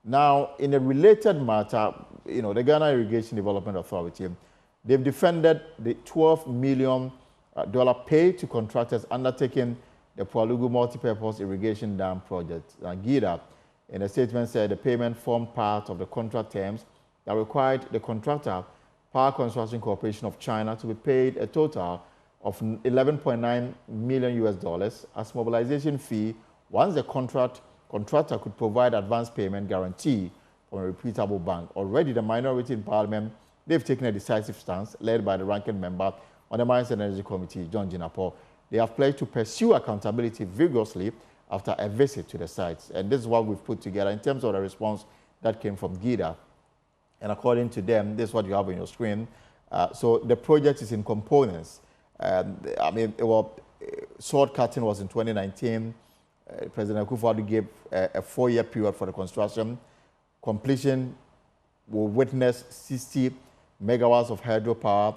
Now, in a related matter, the Ghana Irrigation Development Authority, they've defended the $12 million pay to contractors undertaking the Pwalugu Multipurpose Irrigation Dam Project. GIDA, in a statement, said the payment formed part of the contract terms that required the contractor, Power Construction Corporation of China, to be paid a total of $11.9 million as mobilization fee once the contractor could provide advance payment guarantee from a reputable bank. Already, the minority in Parliament, they've taken a decisive stance, led by the ranking member on the Mines and Energy Committee, John Jinapor. They have pledged to pursue accountability vigorously after a visit to the sites. And this is what we've put together in terms of the response that came from GIDA. And according to them, this is what you have on your screen. So the project is in components. Sword cutting was in 2019. President Akufo-Addo gave a 4-year period for the construction. Completion will witness 60 megawatts of hydropower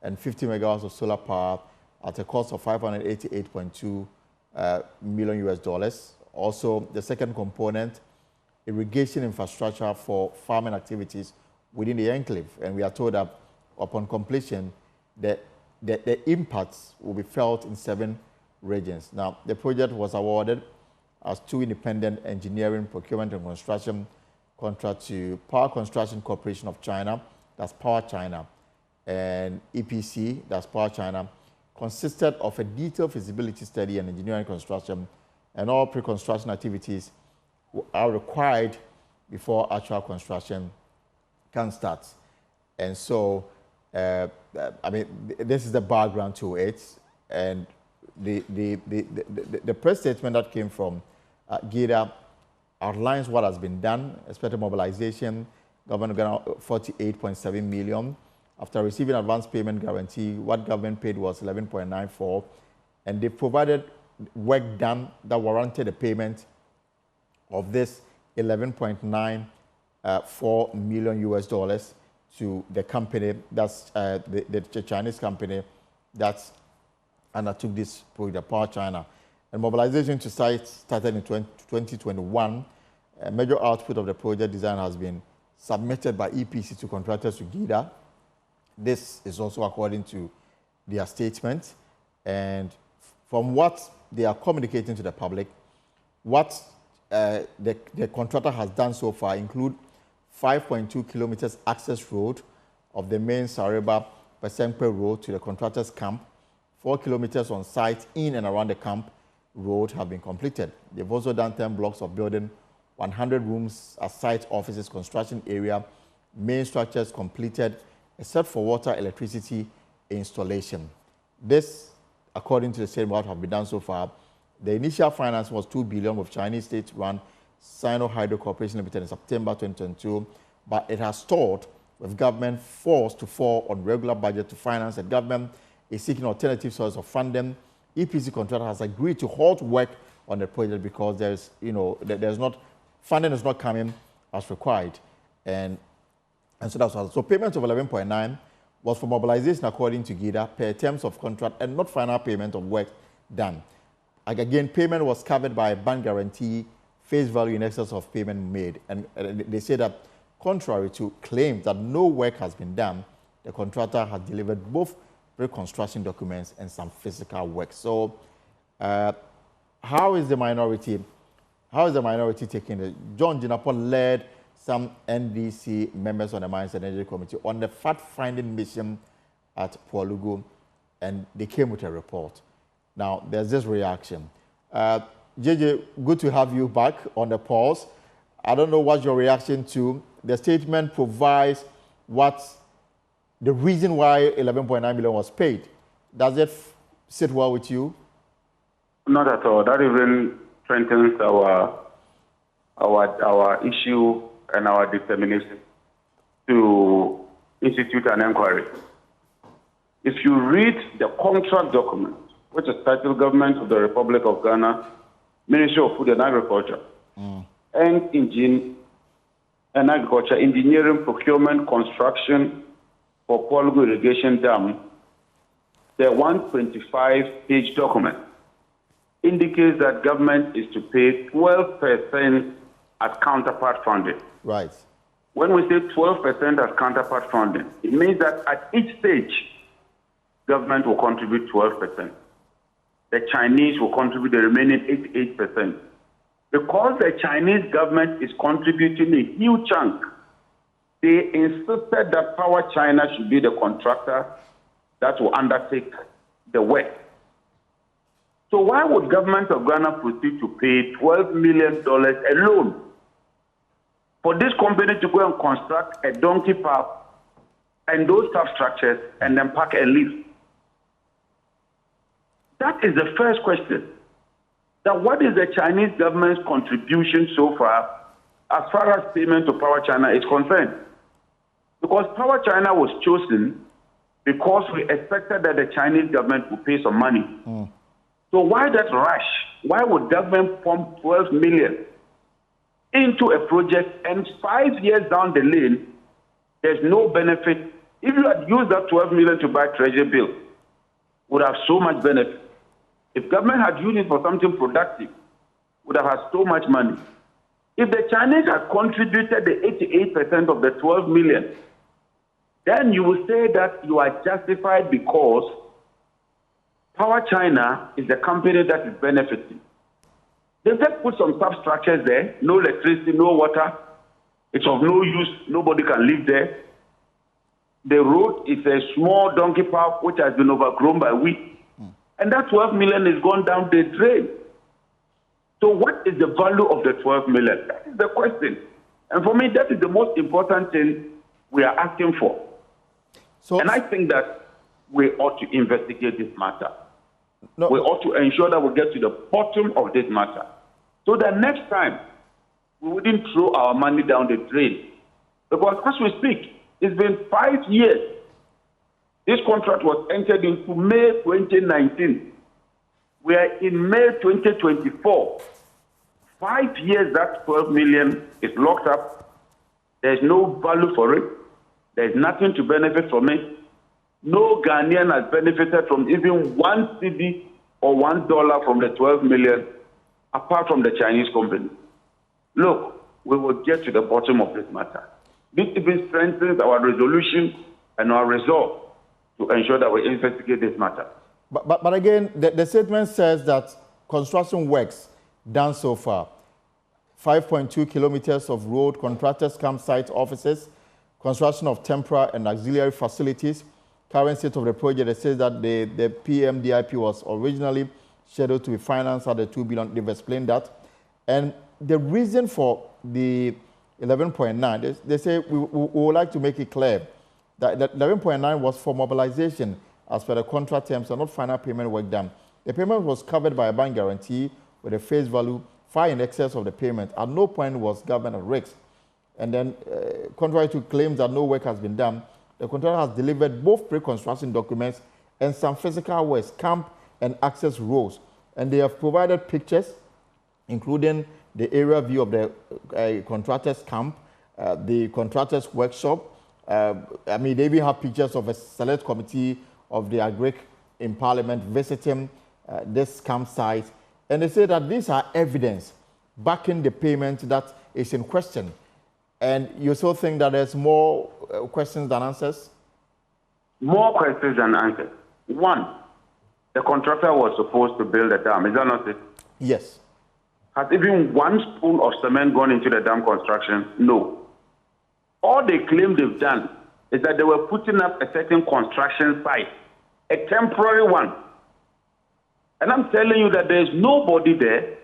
and 50 megawatts of solar power at a cost of $588.2 million. Also, the second component, irrigation infrastructure for farming activities within the enclave. And we are told that upon completion, the impacts will be felt in 7 regions. Now, the project was awarded as 2 independent engineering, procurement, and construction contracts to Power Construction Corporation of China, that's Power China, and EPC, that's Power China, consisted of a detailed feasibility study and engineering construction, and all pre-construction activities are required before actual construction can start. And so, this is the background to it, and the press statement that came from GIDA outlines what has been done, expected mobilization, government got $48.7 million. After receiving advance payment guarantee, what government paid was $11.94, and they provided work done that warranted the payment of this $11.94 million to the company, that's the Chinese company that's undertook this project, Power China. And mobilization to site started in 2021. A major output of the project design has been submitted by EPC to contractors to GIDA. This is also according to their statement. And from what they are communicating to the public, what the contractor has done so far include 5.2 kilometers access road of the main Sareba Pesempe road to the contractor's camp. 4 kilometers on site in and around the camp road have been completed. They've also done 10 blocks of building, 100 rooms as site offices, construction area, main structures completed, except for water, electricity installation. This, according to the statement, what have been done so far. The initial finance was $2 billion with Chinese state-run Sino Hydro Corporation Limited in September 2022, but it has stalled with government forced to fall on regular budget to finance. The government is seeking alternative sources of funding. EPC contractor has agreed to halt work on the project because funding is not coming as required, and so that's all. So payment of 11.9 was for mobilization according to GIDA per terms of contract and not final payment of work done. Again, payment was covered by a bank guarantee, face value in excess of payment made. And they say that contrary to claims that no work has been done, the contractor has delivered both pre-construction documents and some physical work. So how is the minority taking it? John Jinapor led some NDC members on the Mines and Energy Committee on the fact-finding mission at Pwalugu, and they came with a report. Now, there's this reaction. JJ, good to have you back on the pause. I don't know what your reaction to. The statement provides what's the reason why 11.9 million was paid. Does it sit well with you? Not at all. That even strengthens our issue and our determination to institute an inquiry. If you read the contract document, which is titled Government of the Republic of Ghana, Ministry of Food and Agriculture, and Agriculture, Engineering, Procurement, Construction for Pwalugu Irrigation Dam, the 125-page document indicates that government is to pay 12% as counterpart funding. Right. When we say 12% as counterpart funding, it means that at each stage, government will contribute 12%. The Chinese will contribute the remaining 88%. Because the Chinese government is contributing a huge chunk, they insisted that Power China should be the contractor that will undertake the work. So why would government of Ghana proceed to pay $12 million alone for this company to go and construct a donkey path and those substructures and then pack and leave? That is the first question. That what is the Chinese government's contribution so far as payment to Power China is concerned? Because Power China was chosen because we expected that the Chinese government would pay some money. So why that rush? Why would government pump 12 million into a project and 5 years down the lane, there's no benefit? If you had used that 12 million to buy treasury bill, would have so much benefit. If government had used it for something productive, would have had so much money. If the Chinese had contributed the 88% of the 12 million, then you will say that you are justified because Power China is the company that is benefiting. They just put some substructures there, no electricity, no water. It's of no use, nobody can live there. The road is a small donkey path which has been overgrown by weeds. And that 12 million is gone down the drain. So what is the value of the 12 million? That is the question. And for me, that is the most important thing we are asking for. And I think that we ought to investigate this matter. We ought to ensure that we get to the bottom of this matter. So that next time, we wouldn't throw our money down the drain. Because as we speak, it's been 5 years. This contract was entered into May 2019. We are in May 2024. 5 years, that 12 million is locked up. There's no value for it. There's nothing to benefit from it. No Ghanaian has benefited from even 1 cedi or $1 from the 12 million, apart from the Chinese company. Look, we will get to the bottom of this matter. This even strengthens our resolution and our resolve to ensure that we investigate this matter. But again, the statement says that construction works done so far, 5.2 kilometers of road, contractors, campsite offices, construction of temporary and auxiliary facilities. Current state of the project, it says that the PMDIP was originally scheduled to be financed at the $2 billion. They've explained that. And the reason for the 11.9, they say we would like to make it clear that 11.9 was for mobilization as per the contract terms and not final payment work done. The payment was covered by a bank guarantee with a face value far in excess of the payment. At no point was government at risk. And then, contrary to claims that no work has been done, the contractor has delivered both pre-construction documents and some physical works, camp and access roads. And they have provided pictures, including the area view of the contractor's camp, the contractor's workshop. I mean, they even have pictures of a select committee of the Agric in Parliament visiting this campsite. And they say that these are evidence backing the payment that is in question. And you still think that there's more questions than answers? More questions than answers. One, the contractor was supposed to build a dam. Is that not it? Yes. Has even 1 spoon of cement gone into the dam construction? No. All they claim they've done is that they were putting up a certain construction site, a temporary one. And I'm telling you that there's nobody there.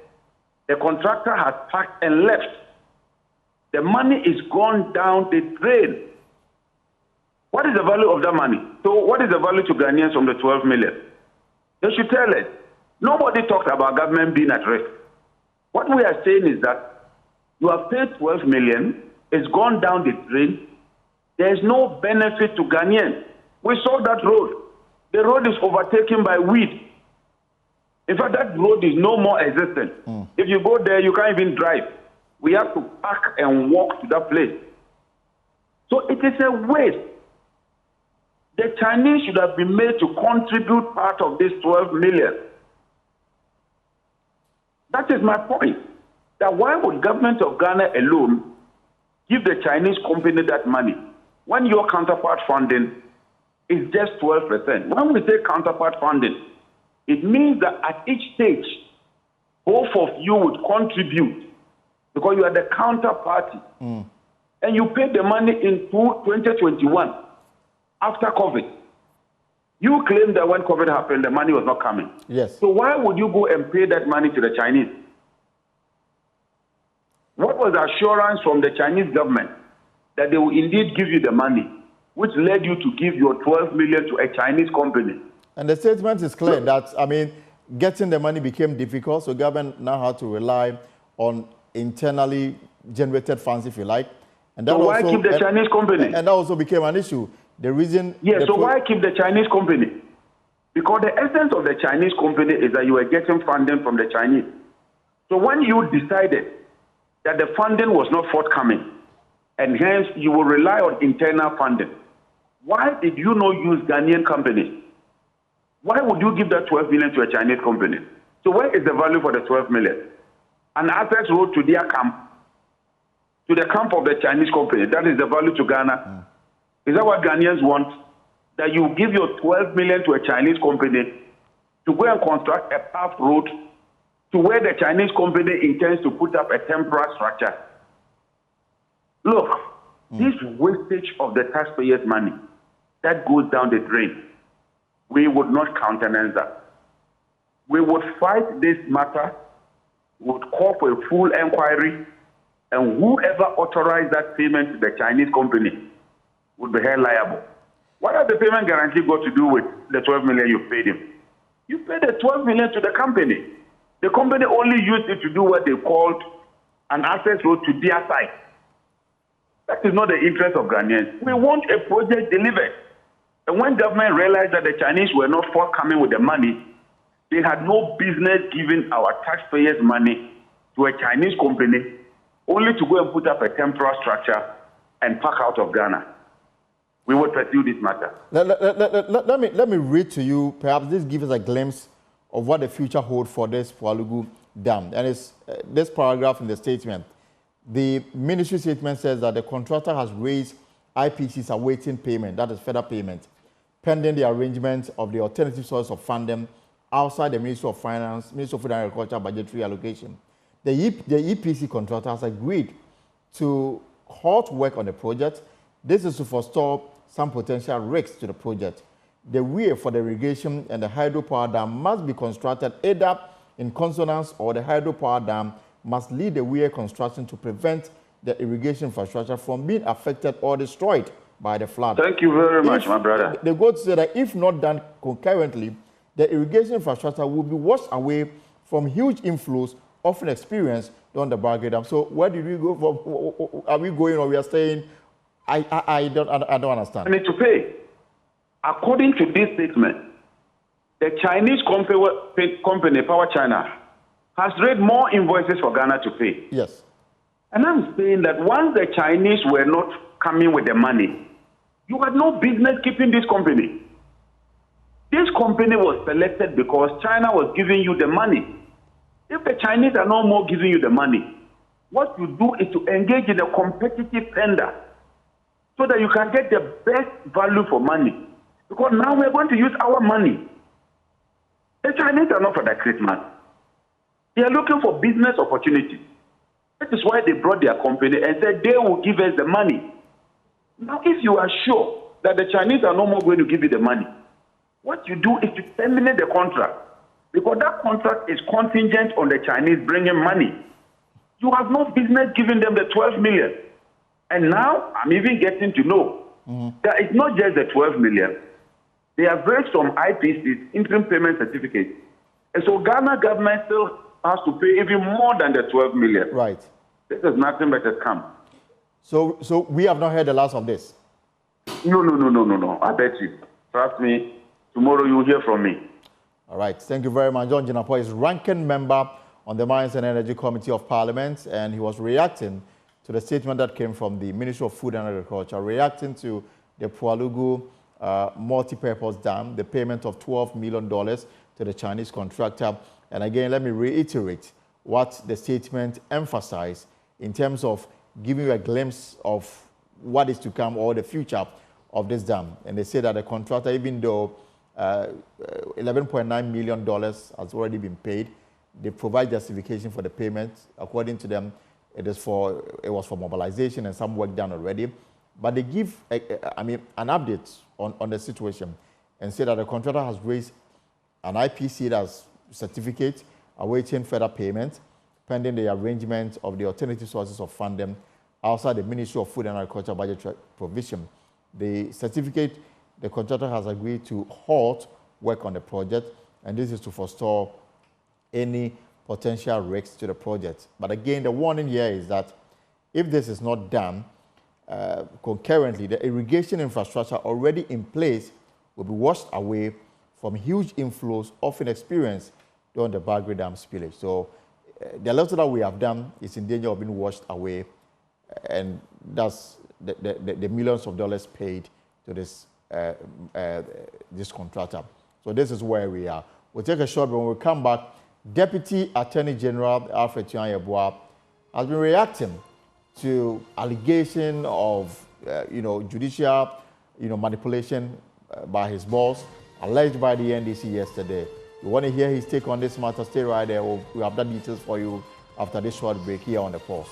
The contractor has packed and left. The money is gone down the drain. What is the value of that money? So what is the value to Ghanaians from the 12 million? They should tell us. Nobody talked about government being at risk. What we are saying is that you have paid 12 million, it's gone down the drain. There's no benefit to Ghanaians. We saw that road. The road is overtaken by weed. In fact, that road is no more existent. If you go there, you can't even drive. We have to park and walk to that place. So it is a waste. The Chinese should have been made to contribute part of this 12 million. That is my point. that why would government of Ghana alone give the Chinese company that money when your counterpart funding is just 12%? When we say counterpart funding, it means that at each stage, both of you would contribute because you are the counterparty. And you paid the money in 2021 after COVID. You claim that when COVID happened, the money was not coming. Yes. So why would you go and pay that money to the Chinese? What was the assurance from the Chinese government that they will indeed give you the money, which led you to give your 12 million to a Chinese company? And the statement is clear that, I mean, getting the money became difficult, so government now had to rely on internally generated funds, if you like. And that so why keep the Chinese company? And that also became an issue. The reason... Yes, so why keep the Chinese company? Because the essence of the Chinese company is that you are getting funding from the Chinese. So when you decided that the funding was not forthcoming, and hence you will rely on internal funding, why did you not use Ghanaian companies? Why would you give that 12 million to a Chinese company? So where is the value for the 12 million? An access road to their camp, to the camp of the Chinese company, that is the value to Ghana. Is that what Ghanaians want? That you give your 12 million to a Chinese company to go and construct a path road to where the Chinese company intends to put up a temporary structure? Look, this wastage of the taxpayers' money that goes down the drain, we would not countenance that. We would fight this matter, would call for a full inquiry, and whoever authorized that payment to the Chinese company would be held liable. What has the payment guarantee got to do with the 12 million you paid him? You paid the 12 million to the company. The company only used it to do what they called an access road to their site. That is not the interest of Ghanaians. We want a project delivered. And when government realized that the Chinese were not forthcoming with the money, they had no business giving our taxpayers' money to a Chinese company only to go and put up a temporary structure and pack out of Ghana. We will pursue this matter. Let me read to you, perhaps this gives us a glimpse of what the future holds for this Pwalugu Dam. And it's this paragraph in the statement. The ministry statement says that the contractor has raised IPC's awaiting payment, that is further payment, pending the arrangement of the alternative source of funding outside the Ministry of Finance, Ministry of Food and Agriculture budgetary allocation. The EPC contractor has agreed to halt work on the project. This is to forestall some potential risks to the project. The weir for the irrigation and the hydropower dam must be constructed either in consonance, or the hydropower dam must lead the weir construction to prevent the irrigation infrastructure from being affected or destroyed by the flood. Thank you very much, my brother. They go to say that if not done concurrently, the irrigation infrastructure will be washed away from huge inflows often experienced during the Pwalugu Dam. So where did we go from? Are we going or we are staying? I don't understand. I need to pay. According to this statement, the Chinese company Power China has raised more invoices for Ghana to pay. Yes. And I'm saying that once the Chinese were not coming with the money, you had no business keeping this company. This company was selected because China was giving you the money. If the Chinese are no more giving you the money, what you do is to engage in a competitive tender so that you can get the best value for money. Because now we're going to use our money. The Chinese are not for that Christmas. They are looking for business opportunities. That is why they brought their company and said they will give us the money. Now, if you are sure that the Chinese are no more going to give you the money, what you do is to terminate the contract. Because that contract is contingent on the Chinese bringing money. You have no business giving them the 12 million. And now I'm even getting to know that it's not just the 12 million. They have raised some IPCs, interim payment certificates. And so Ghana government still has to pay even more than the 12 million. Right. This is nothing but a scam. So we have not heard the last of this? No. I bet you. Trust me, tomorrow you'll hear from me. All right. Thank you very much. John Jinapor is ranking member on the Mines and Energy Committee of Parliament, and he was reacting to the statement that came from the Ministry of Food and Agriculture, reacting to the Pwalugu multi-purpose dam, the payment of $12 million to the Chinese contractor. And again, let me reiterate what the statement emphasized in terms of giving you a glimpse of what is to come or the future of this dam. And they say that the contractor, even though $11.9 million has already been paid, they provide justification for the payment. According to them, it was for mobilization and some work done already. But they give, an update on the situation and say that the contractor has raised an IPC that's certificate awaiting further payment pending the arrangement of the alternative sources of funding outside the Ministry of Food and Agriculture budget provision. The certificate, the contractor has agreed to halt work on the project, and this is to forestall any potential risks to the project. But again, the warning here is that if this is not done concurrently, the irrigation infrastructure already in place will be washed away from huge inflows often experienced during the Pwalugu Dam spillage. So the letter that we have done is in danger of being washed away, and that's the millions of dollars paid to this contractor. So this is where we are. We'll take a short break. When we come back, Deputy Attorney General Alfred Chianyeboa has been reacting to allegation of judicial manipulation by his boss, alleged by the NDC yesterday. You want to hear his take on this matter? Stay right there. We'll have the details for you after this short break here on The Pulse.